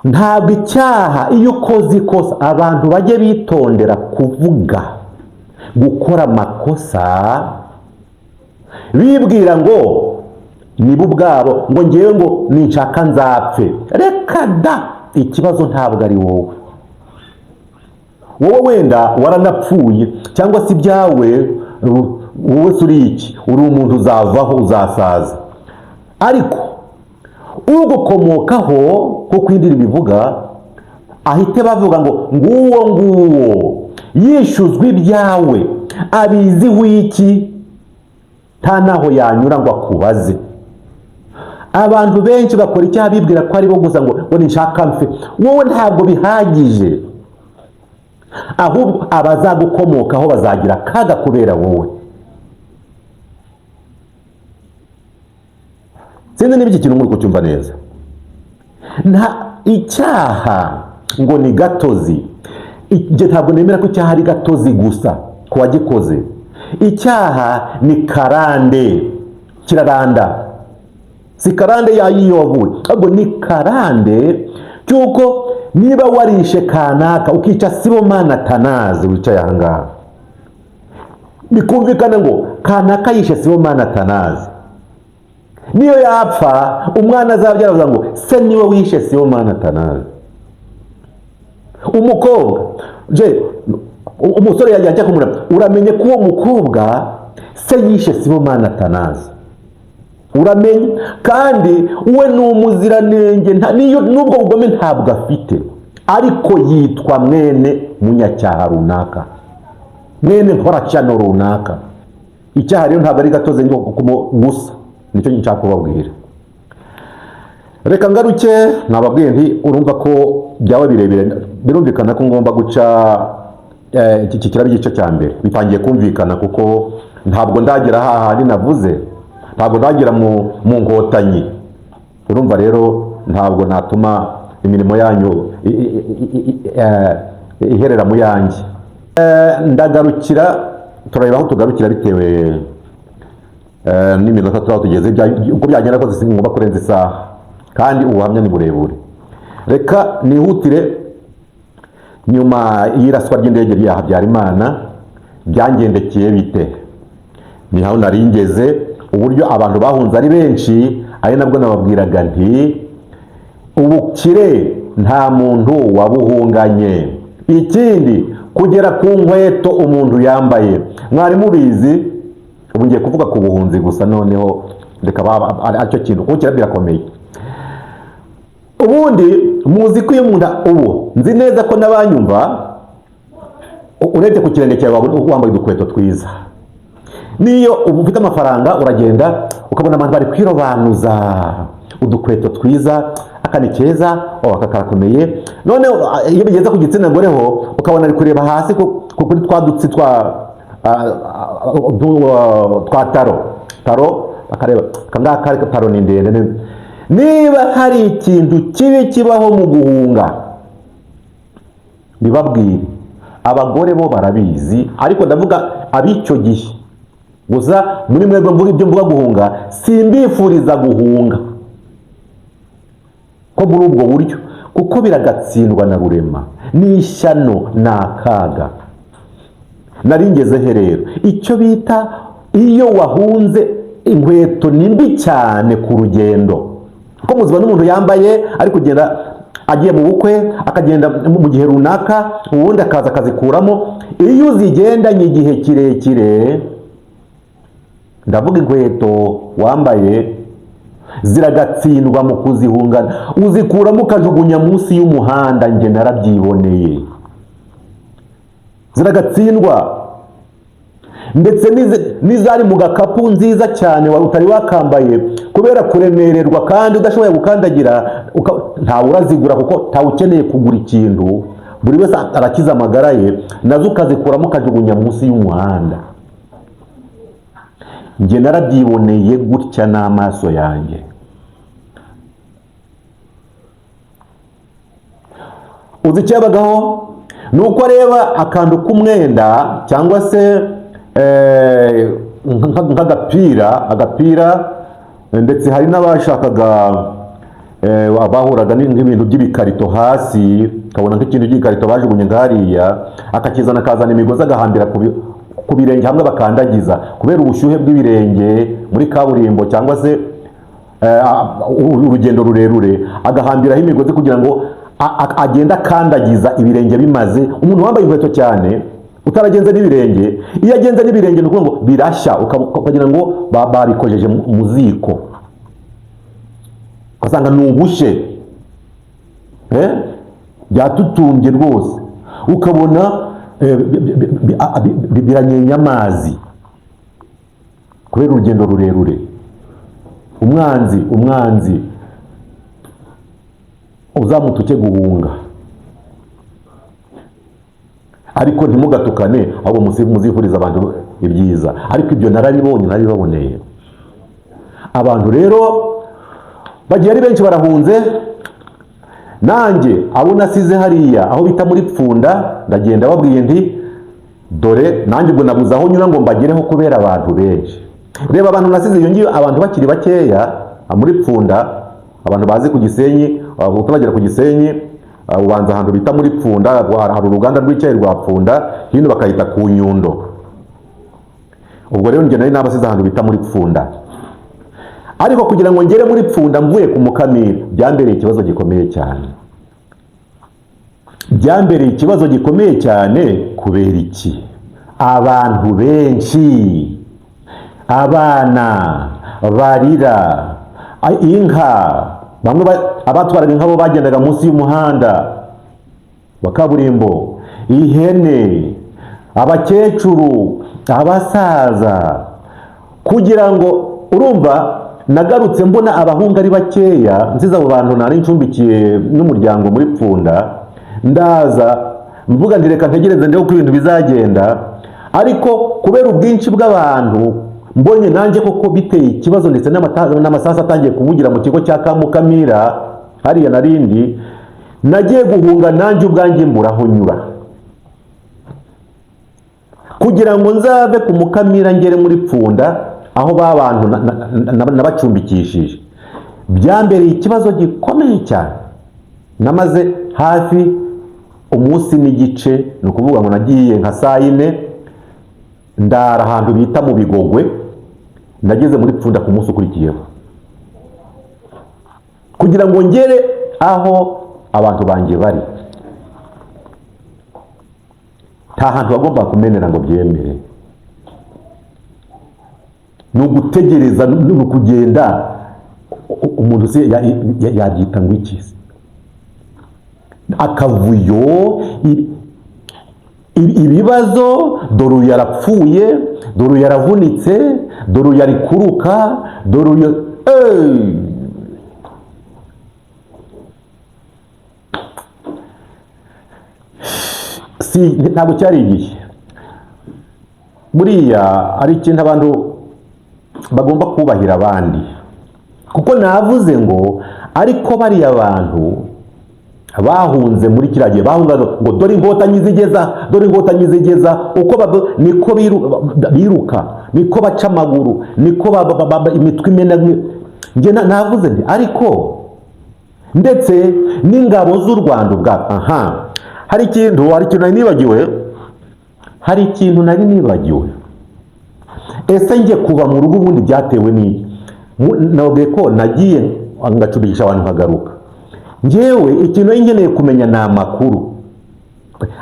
Ntabwo icyaha iyo ukoze ikosa, abantu bajye bitondera kuvuga, gukora amakosa bibwira ngo nibo ubwabo, ngo ngewe ngo ninshaka nzapfe. Reka da, ikibazo ntabwo ari wowe. Wowe wenda waranapfuye, cyangwa se ibyawe wowe uri iki, uri umuntu uzavaho, uzasaza, ariko ugukomokaho kuko indiri bivuga ahite bavuga ngo nguwo yishuzwa ibyawe, abiziho iki nta naho yanyura ngo akubaze. Abantu benshi bakora icyaha bibwira ko ari bo gusa ngo ninshaka mfe. Wowe ntabwo bihagije, ahubwo abazagukomokaho bazagira akaga kubera wowe. Sinzi niba iki kintu muri kucyumva neza. Icyaha ngo ni gatozi. Ntabwo nemera ko icyaha ari gatozi gusa ku wagikoze. Icyaha ni karande, kiraranda. Si karande yayiyoboye, ahubwo ni karande cyuko niba warishe kanaka ukica Sibomana Atanaze wicaye aha ngaha, bikumvikana ngo kanaka yishe Sibomana Atanaze, niyo yapfa umwana azabyara avuga ngo se niwe wishe Sibomana Atanaze. Umukobwa umusore yajya kumura, uramenye ko uwo mukobwa se yishe Sibomana Atanaze, uramenye, kandi we ni umuziranenge, nubwo ubugome ntabwo afite, ariko yitwa mwene munyacyaha runaka, mwene nkoracano runaka. icyaha rero ntabwo ari gatozi gusa, nicyo nshaka kubabwira. Reka ngaruke nababwiye nti urumva ko byaba birebire, birumvikana ko ngomba guca iki kiraba igice cya mbere, bitangiye kumvikana kuko ntabwo ndagera hahandi navuze, ntabwo ndagera mu Nkotanyi. Urumva rero ntabwo natuma imirimo yanyu iherera mu yanjye. Ndagarukira, turareba aho tugarukira bitewe n'iminota tuba tugeze, uko byagenda kose ngomba kurenza isaha, kandi ubuhamya ni burebure. Reka nihutire nyuma y'iraswa ry'indege rya Habyarimana byangendekeye bite. Ni aho nari ngeze, uburyo abantu bahunze ari benshi, ari nabwo nababwiraga nti ubukire nta muntu wabuhunganye. Ikindi, kugera ku nkweto umuntu yambaye, mwari mubizi. Ubu ngiye kuvuga ku buhunzi gusa, noneho reka aricyo kintu kuko birakomeye. Ubundi muzi ko iyo umuntu ubu nzi neza ko n'abanyumva, urebye ku kirenge cyawe wambaye udukweto twiza. Niyo ufite amafaranga uragenda ukabona abantu bari kwirobanuza udukweto twiza, aka ni keza, aka karakomeye. None iyo bigeze ku gitsina gore ho ukabona ari kureba hasi kuri twa dutsi twa taro, akareba kangaka taro ni ndende. Niba hari ikintu kibi kibaho mu guhunga, bibabwire. Abagore bo barabizi, ariko ndavuga ab'icyo gihe gusa. Muri mwebwe mvuga ibyo mvuga guhunga, simbifuriza guhunga ko muri ubwo buryo, kuko biragatsindwa na rurema, n'ishyano n'akaga. Naringeze he rero? Icyo bita iyo wahunze inkweto ni mbi cyane ku rugendo. Kuko muziba n'umuntu yambaye ari kugenda agiye mu bukwe, akagenda mu gihe runaka, ubundi akaza akazikuramo. Iyo uzigendanye igihe kirekire, ndavuga inkweto wambaye, ziragatsindwa mu kuzihungana. Uzikuramo ukajugunya munsi y'umuhanda, nge narabyiboneye. Ziragatsindwa. Ndetse n'izari mu gakapu nziza cyane wari utari wakambaye, kubera kuremererwa kandi udashoboye gukandagira, ntawe urazigura kuko ntawe ukeneye kugura ikintu, buri wese arakiza amagara ye, nazo ukazikuramo ukajugunya munsi y'umuhanda. Nge narabyiboneye gutya n'amaso yanjye. Uzi icyabagaho? Ni uko areba akantu k'umwenda cyangwa se agapira, ndetse hari n'abashakaga bahuraga n'ibintu by'ibikarito hasi, kabona nk'ikintu cy'ibikarito bajugunye ngariya, akakizana akazana imigozi agahambira ku birenge hamwe bakandagiza, kubera ubushyuhe bw'ibirenge muri kaburimbo cyangwa se urugendo rurerure, agahambiraho imigozi kugira ngo agenda akandagiza ibirenge bimaze. Umuntu wambaye inkweto cyane utaragenze n'ibirenge, iyo agenze n'ibirenge ni ukuvuga ngo birashya, ukagira ngo babikojeje mu ziko, ugasanga ni ubushye byatutumbye rwose, ukabona biranyenya amazi kubera urugendo rurerure. Umwanzi uzamutuke guhunga, ariko ntimugatukane, ahubwo muzifuriza abantu ibyiza. Ariko ibyo narabiboneye. Abantu rero bagiye ari benshi barahunze. Nanjye abo nasize hariya aho bita muri Pfunda, ndagenda babwiye nti dore nanjye ubwo nabuze aho nyura ngo mbagereho kubera abantu benshi. Reba abantu nasize iyo ngiyo, abantu bakiri bakeya muri Pfunda, abantu bazi ku Gisenyi, utabagera ku Gisenyi ubanza ahantu bita muri Pfunda, hari uruganda rw'icyayi rwa Pfunda, hino bakahita ku Nyundo. Ubwo rero njye nari nabasize ahantu bita muri Pfunda, ariko kugira ngo ngere muri Pfunda mvuye ku Mukamira byambereye ikibazo gikomeye cyane. Byambereye ikibazo gikomeye cyane kubera iki? Abantu benshi, abana barira, inka, bamwe abatwaraga inka bo bagendaga munsi y'umuhanda wa kaburimbo, ihene, abakecuru, abasaza, kugira ngo urumva nagarutse mbona abahungu ari bakeya, nziza abo bantu nari ncumbikiye n'umuryango muri Pfunda, ndaza mvuga ndireka ntegereze ndebe uko ibintu bizagenda, ariko kubera ubwinshi bw'abantu mbonye nanjye koko biteye ikibazo, ndetse n'amasasu atangiye kuvugira mu kigo cya Kamukamira hariya narindi, nagiye guhunga nanjye ubwanjye mburaho nyura, kugira ngo nzave ku Mukamira ngere muri Pfunda aho ba bantu nabacumbikishije. Byambereye ikibazo gikomeye cyane, namaze hafi umunsi n'igice, ni ukuvuga ngo nagiye nka saa 4 ndara ahantu bita mu Bigogwe, nageze muri Pfunda ku munsi ukurikiyeho, kugira ngo ngere aho abantu banjye bari. Nta hantu bagomba kumenera ngo byemere, ni ugutegereza, ni ukugenda. Umuntu se yabyita ngo iki? Akavuyo, ibibazo, dore yarapfuye, dore yaravunitse, dore yari kuruka, dore ntabwo cyari igihe. Buriya ari ikintu abantu bagomba kubahira abandi, kuko navuze ngo ariko bariya abantu bahunze muri kiriya gihe, bahungaga ngo dore inkotanyi zigeza, uko niko biruka, niko baca amaguru, niko imitwe imena. Njye navuze nti ariko ndetse n'ingabo z'u Rwanda ubwabo, hari ikintu nari nibagiwe. Ese njye kuva mu rugo ubundi byatewe n'iki? Nabwiye ko nagiye ngacumbikisha abantu nkagaruka. Njyewe ikintu nkeneye kumenya ni amakuru,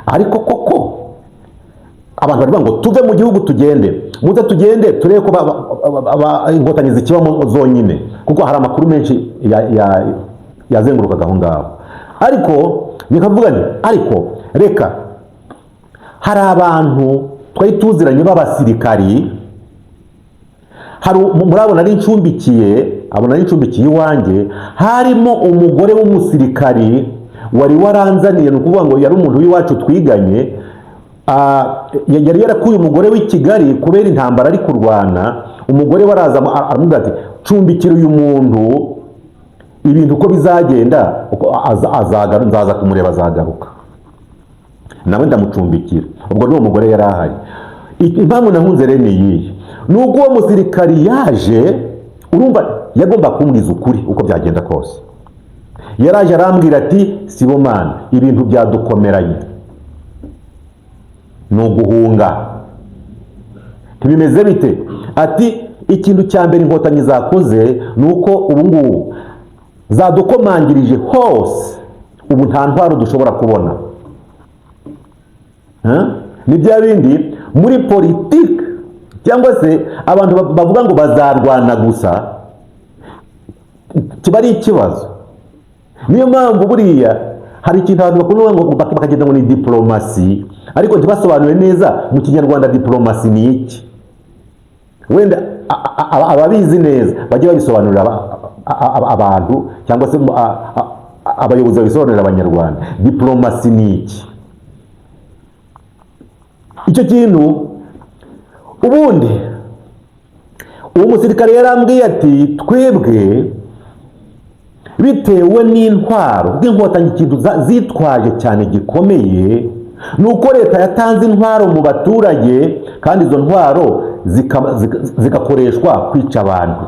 ariko koko abantu bari ngo tuve mu gihugu tugende, muze tugende turebe ko inkotanyi zikibamo zonyine, kuko hari amakuru menshi yazengurukaga aho ngaho. Ariko nikavuga nti ariko reka, hari abantu twari tuziranye b'abasirikari, hari murabona ari ncumbikiye, abona ncumbikiye iwanjye, harimo umugore w'umusirikari wari waranzaniye, ni ukuvuga ngo yari umuntu w'iwacu twiganye, yari yarakuye umugore w'i Kigali kubera intambara ari kurwana. Umugore waraza aramubwira ati cumbikira uyu muntu, ibintu uko bizagenda nzaza kumureba azagaruka. Nawe ndamucumbikira, ubwo n'uwo mugore yari ahari. Impamvu nahunze rero ni iyihe, nubwo uwo musirikari yaje, urumva yagomba kumbwiza ukuri uko byagenda kose. Yaraje arambwira ati Sibomana, ibintu byadukomeranye, ni uguhunga. Ntibimeze bite? Ati ikintu cya mbere inkotanyi zakoze ni uko ubu ngubu zadukomangirije hose, ubu nta ntwaro dushobora kubona. Ni bya bindi muri politiki cyangwa se abantu bavuga ngo bazarwana gusa, kiba ari ikibazo. Niyo mpamvu buriya hari ikintu abantu bakunda ngo bakagenda ngo ni diplomasi, ariko ntibasobanure neza mu Kinyarwanda diplomasi ni iki. Wenda ababizi neza bajye babisobanurira abantu, cyangwa se abayobozi babisobanurira Abanyarwanda diplomasi ni iki. Icyo kintu ubundi uwo musirikare yarambwiye ati twebwe bitewe n'intwaro bw'inkotanyi, ikintu zitwaje cyane gikomeye ni uko leta yatanze intwaro mu baturage, kandi izo ntwaro zigakoreshwa kwica abantu.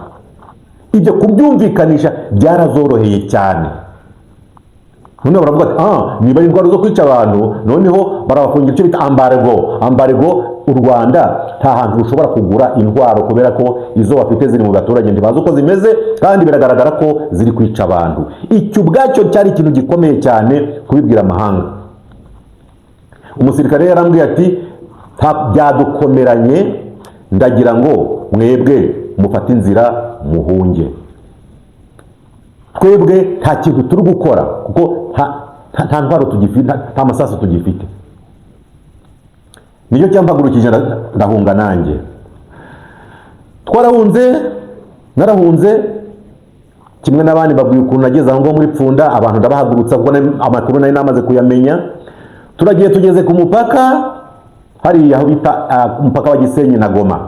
Ibyo kubyumvikanisha byarazoroheye cyane. Noneho baravuga ati niba intwaro zo kwica abantu, noneho barabafungira icyo bita ambargo. U Rwanda nta hantu rushobora kugura intwaro, kubera ko izo bafite ziri mu baturage, ntibazi uko zimeze, kandi biragaragara ko ziri kwica abantu. Icyo ubwacyo cyari ikintu gikomeye cyane kubibwira amahanga. Umusirikare yarambwiye ati byadukomeranye, ndagira ngo mwebwe mufate inzira muhunge. Twebwe nta kintu turi gukora, kuko nta ntwaro tugifite, nta masasu tugifite. Niyo cyambagurukije ndahunga nanjye. twarahunze, narahunze kimwe n'abandi, babwiye ukuntu nageze aho ngo muri Pfunda, abantu ndabahagurutsa kuko amakuru nari namaze kuyamenya. Turagiye tugeze ku mupaka hari aho bita umupaka wa Gisenyi na Goma.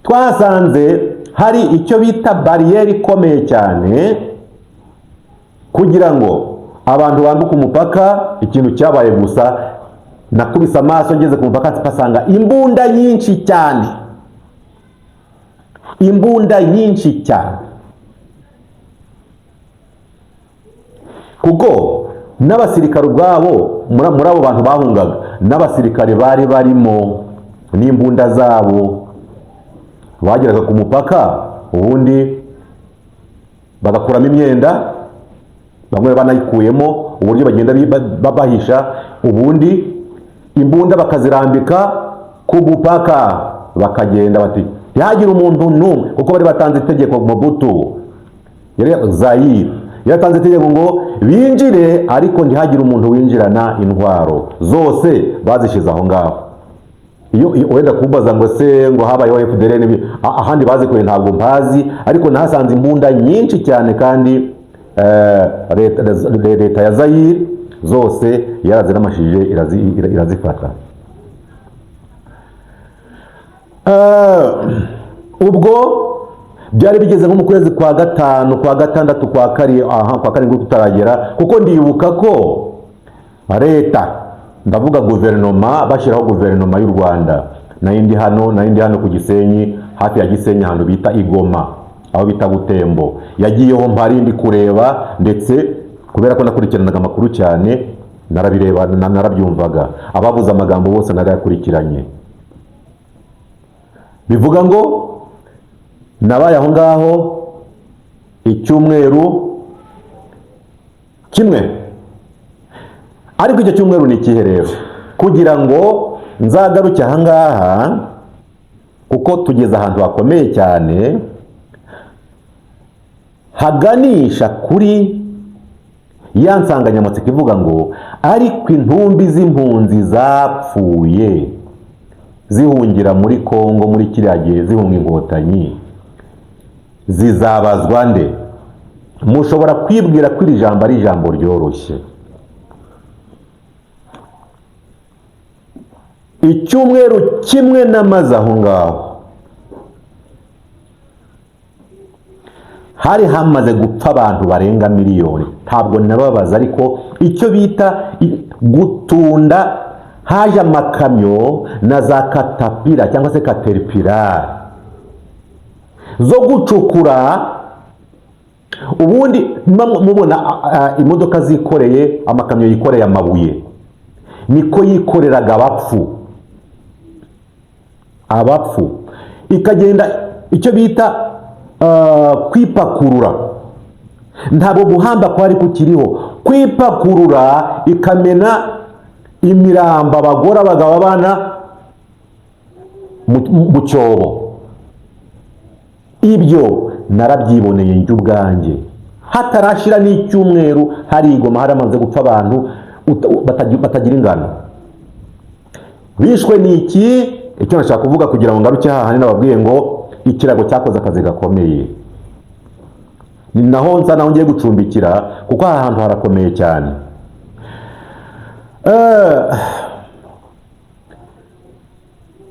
Twasanze hari icyo bita bariyeri ikomeye cyane kugira ngo abantu bambuke umupaka. Ikintu cyabaye gusa, nakubise amaso ngeze ku mupaka mpasanga imbunda nyinshi cyane, imbunda nyinshi cyane, kuko n'abasirikare ubwabo muri abo bantu bahungaga, n'abasirikare bari barimo n'imbunda zabo. Bageraga ku mupaka ubundi bagakuramo imyenda, bamwe banayikuyemo, uburyo bagenda babahisha, ubundi imbunda bakazirambika ku mupaka, bakagenda bati ntihagire umuntu n'umwe, kuko bari batanze itegeko Mobutu Zaire yatanze itegeko ngo binjire, ariko ntihagire umuntu winjirana intwaro, zose bazishize aho ngaho. Iyo wenda kubaza ngo se ngo habayeho FDLR ahandi bazikuye ntabwo mpazi, ariko nahasanze imbunda nyinshi cyane, kandi leta ya Zaire zose yaraziramashije irazifata. Ubwo byari bigeze nko mu kwezi kwa gatanu, kwa gatandatu, kwa karindwi tutaragera, kuko ndibuka ko leta, ndavuga guverinoma, bashyiraho guverinoma y'u Rwanda, nayindi hano ku Gisenyi, hafi ya Gisenyi ahantu bita Igoma, aho bita Butembo. Yagiyeho mpari ndi kureba, ndetse kubera ko nakurikiranaga amakuru cyane, narabireba narabyumvaga, ababuze amagambo bose narayakurikiranye. Bivuga ngo nabaye aho ngaho icyumweru kimwe, ariko icyo cyumweru ni ikihe rero? Kugira ngo nzagaruke aha ngaha, kuko tugeze ahantu hakomeye cyane haganisha kuri ya nsanganyamatsiko ivuga ngo ariko intumbi z'impunzi zapfuye zihungira muri Kongo, muri kiriya gihe zihunga inkotanyi, zizabazwa nde? Mushobora kwibwira ko iri jambo ari ijambo ryoroshye. Icyumweru kimwe namaze aho ngaho, hari hamaze gupfa abantu barenga miliyoni. Ntabwo nababaza, ariko icyo bita gutunda, haje amakamyo na za katapira cyangwa se caterpillar zo gucukura. Ubundi mubona imodoka zikoreye, amakamyo yikoreye amabuye, niko yikoreraga abapfu, ikagenda icyo bita kwipakurura. Ntabwo guhamba kwari kukiriho, kwipakurura, ikamena imiramba abagore abagabo abana mu cyobo. Ibyo narabyiboneye njye ubwanjye, hatarashira n'icyumweru hari Igoma haramaze gupfa abantu batagira ingano. Bishwe n'iki? Icyo nashaka kuvuga kugira ngo ngaruke hahandi nababwiye ngo ikirago cyakoze akazi gakomeye. Ni naho nza naho ngiye gucumbikira, kuko aha hantu harakomeye cyane.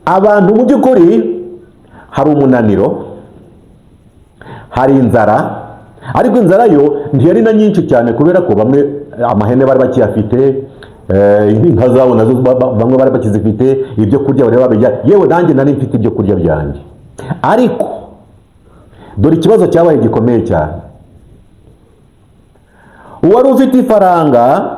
Abantu mu by'ukuri hari umunaniro, hari inzara, ariko inzara yo ntiyari na nyinshi cyane, kubera ko bamwe amahene bari bakiyafite, inka zabo nazo bamwe bari bakizifite, ibyo kurya bari babijya, yewe nanjye nari mfite ibyo kurya byanjye. Ariko dore ikibazo cyabaye gikomeye cyane. Uwari ufite ifaranga,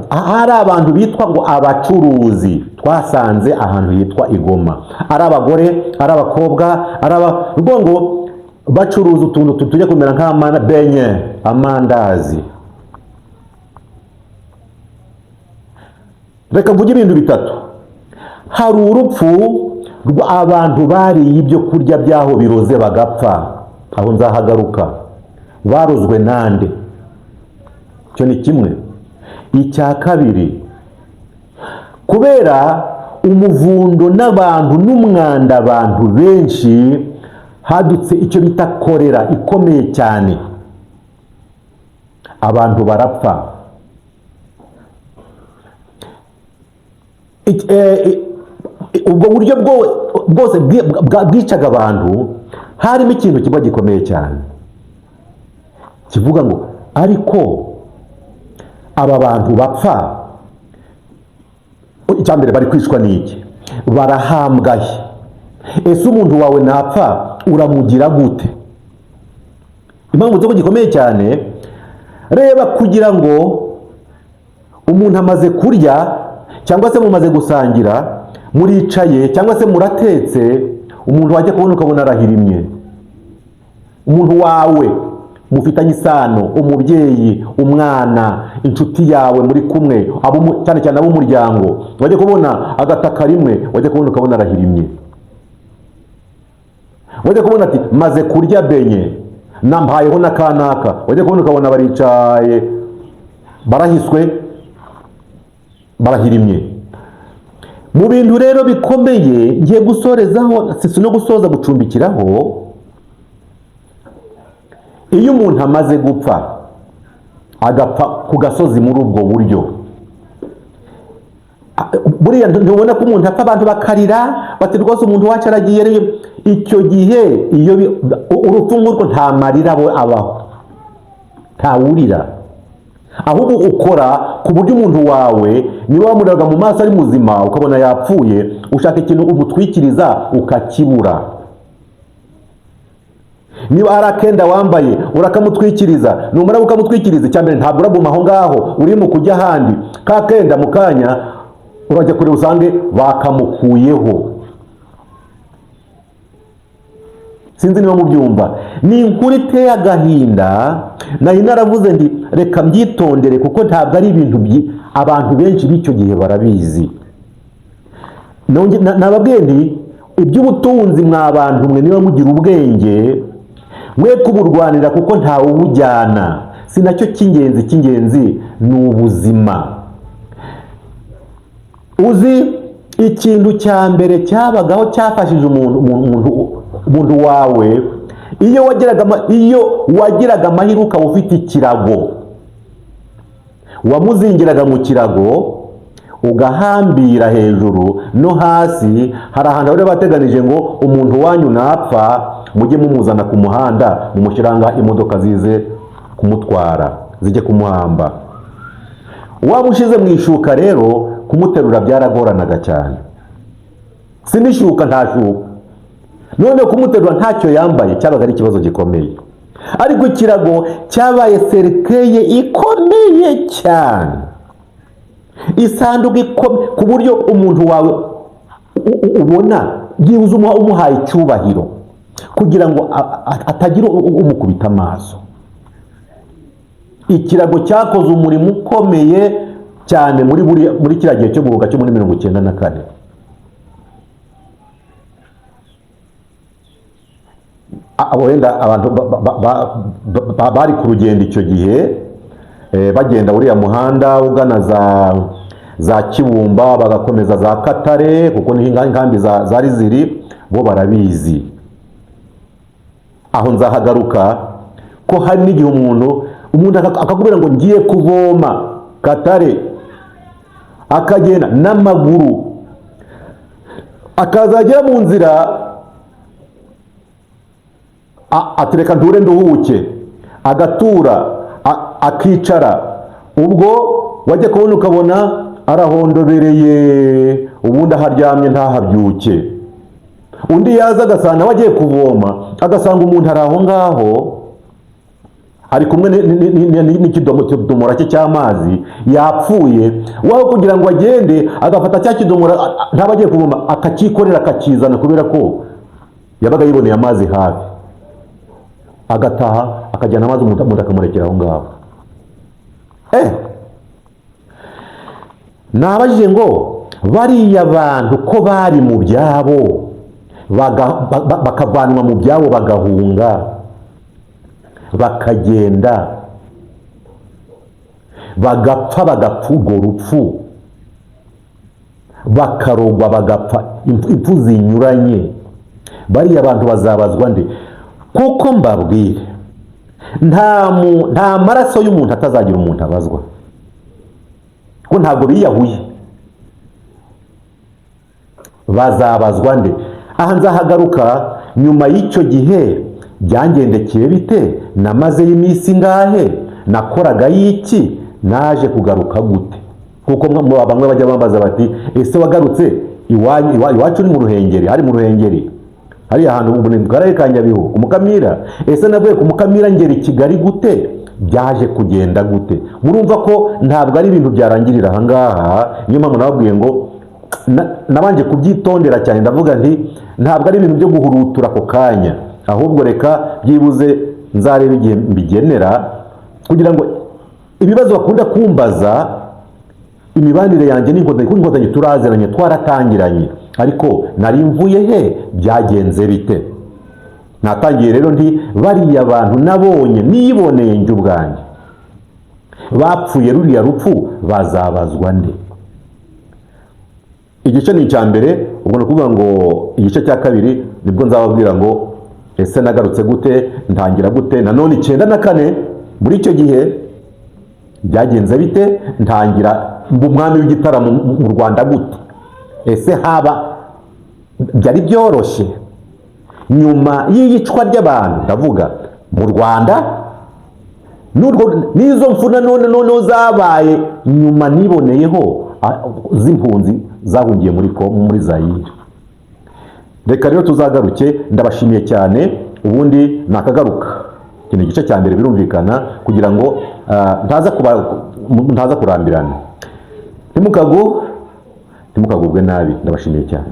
hari abantu bitwa ngo abacuruzi, twasanze ahantu hitwa Igoma, ari abagore, ari abakobwa, ari ngo bacuruza utuntu tujya kumera nk'amandazi, amandazi. Reka mvuge ibintu bitatu. Hari urupfu rw'abantu bariye ibyo kurya byaho biroze bagapfa, aho nzahagaruka. Barozwe nande? Icyo ni kimwe. Icya kabiri, kubera umuvundo n'abantu n'umwanda abantu benshi, hadutse icyo bita korera ikomeye cyane, abantu barapfa. Ubwo buryo bwose bwicaga abantu, harimo ikintu kiba gikomeye cyane kivuga ngo ariko aba bantu bapfa, icyambere bari kwicwa n'iki? Barahambwahe. Ese umuntu wawe napfa uramugira gute? Impamvu zo gikomeye cyane, reba, kugira ngo umuntu amaze kurya cyangwa se mumaze gusangira, muricaye cyangwa se muratetse, umuntu wajya kubona ukabona arahirimye. Umuntu wawe mufitanye isano, umubyeyi, umwana, inshuti yawe muri kumwe, cyane cyane ab'umuryango, wajya kubona agataka rimwe, wajya kubona ukabona arahirimye. Wajya kubona ati maze kurya benye nampayeho n'akanaka, wajya kubona ukabona baricaye barahiswe, barahirimye. Mu bintu rero bikomeye ngiye gusorezaho, si no gusoza, gucumbikiraho, iyo umuntu amaze gupfa agapfa ku gasozi muri ubwo buryo, buriya ntubona ko umuntu apfa abantu bakarira bati rwose umuntu wacu aragiye. Icyo gihe iyo urupfu nk'urwo nta marira abaho, ntawurira, ahubwo ukora ku buryo umuntu wawe niba wamuriraga mu maso ari muzima ukabona yapfuye, ushaka ikintu umutwikiriza ukakibura. Niba ari akenda wambaye urakamutwikiriza, numara ukamutwikiriza, icyambere ntabwo uraguma aho ngaho urimo kujya ahandi, ka kenda mu kanya urajya kure usange bakamukuyeho. Sinzi niba mubyumva. Ni inkuru iteye agahinda, nari naravuze ndi reka mbyitondere kuko ntabwo ari ibintu abantu benshi b'icyo gihe barabizi. Nababwiye nti iby'ubutunzi mwa bantu mwe niba mugira ubwenge mwe kuburwanira kuko ntawe ubujyana, si nacyo cy'ingenzi. Cy'ingenzi ni ubuzima. Uzi ikintu cya mbere cyabagaho cyafashije umuntu wawe, iyo wagiraga amahirwe ukaba ufite ikirago, wamuzingiraga mu kirago ugahambira hejuru no hasi. Hari ahantu bari bateganije ngo umuntu wanyu napfa mujye mumuzana ku muhanda, mumushyiranga imodoka zize kumutwara zijye kumuhamba. Wamushize mu ishuka rero, kumuterura byaragoranaga cyane. Sinishuka, nta shuka. None kumuterura ntacyo yambaye cyabaga ari ikibazo gikomeye. Ariko ikirago cyabaye serikeye ikomeye cyane, isanduku ku buryo umuntu wawe ubona byibuze umuhaye icyubahiro kugira ngo atagira umukubita amaso. Ikirago cyakoze umurimo ukomeye cyane muri kiriya gihe cyo guhuga cyo muri 1994. Wenda abantu bari ku rugendo icyo gihe, bagenda uriya muhanda ugana za Kibumba bagakomeza za Katare, kuko ni inkambi zari ziri, bo barabizi. Aho nzahagaruka ko hari n'igihe umuntu akakubwira ngo ngiye kuvoma Katare, akagenda n'amaguru, akazagera mu nzira atereka nture nduhuke, agatura, akicara. Ubwo wajya kubona ukabona arahondobereye, ubundi aharyamye ntahabyuke. Undi yaza agasanga wagiye kuvoma, agasanga umuntu ari aho ngaho ari kumwe n'ikidomora cye cy'amazi, yapfuye. Waho kugira ngo agende agafata cya kidomora ntaba agiye kuvoma, akakikorera akakizana kubera ko yabaga yiboneye amazi hafi, agataha akajyana amazi umuntu akamurekera aho ngaho. Nabajije ngo bariya bantu ko bari mu byabo bakavanwa mu byabo bagahunga, bakagenda bagapfa, bagapfa urwo rupfu, bakarogwa bagapfa impfu zinyuranye, bariya abantu bazabazwa nde? Kuko mbabwire, nta maraso y'umuntu atazagira umuntu abazwa, ko ntabwo biyahuye. Bazabazwa nde? Aha nzahagaruka nyuma y'icyo gihe byangendekeye bite, namaze y'iminsi ingahe, nakoraga y'iki, naje kugaruka gute. Kuko bamwe bajya bambaza bati ese wagarutse iwacu ni mu Ruhengeri? Hari mu Ruhengeri, hari ahantu ubu ni mu karere ka Nyabihu ku Mukamira. Ese navuye ku Mukamira ngera i Kigali gute? Byaje kugenda gute? Murumva ko ntabwo ari ibintu byarangirira aha ngaha. Niyo mpamvu nababwiye ngo nabanje kubyitondera cyane, ndavuga nti ntabwo ari ibintu byo guhurutura ako kanya, ahubwo reka byibuze nzarebe igihe mbigenera, kugira ngo ibibazo bakunda kumbaza, imibanire yanjye n'inkotanyi turaziranye, twaratangiranye, ariko nari mvuye he, byagenze bite? Natangiye rero nti bariya abantu nabonye niboneye njye ubwanjye bapfuye ruriya rupfu, bazabazwa nde? Igice ni icya mbere. Ubwo ni ukuvuga ngo igice cya kabiri nibwo nzababwira ngo ese nagarutse gute, ntangira gute, nanone 94 muri icyo gihe byagenze bite, ntangira umwami w'igitaramo mu Rwanda gute, ese haba byari byoroshye nyuma y'iyicwa ry'abantu, ndavuga mu Rwanda n'izo mfuna none zabaye nyuma niboneyeho z'impunzi zahungiye muri Zaire. Reka rero tuzagaruke, ndabashimiye cyane, ubundi nakagaruka. Iki ni igice cya mbere birumvikana, kugira ngo ntaza kurambirana. Ntimukagubwe nabi, ndabashimiye cyane.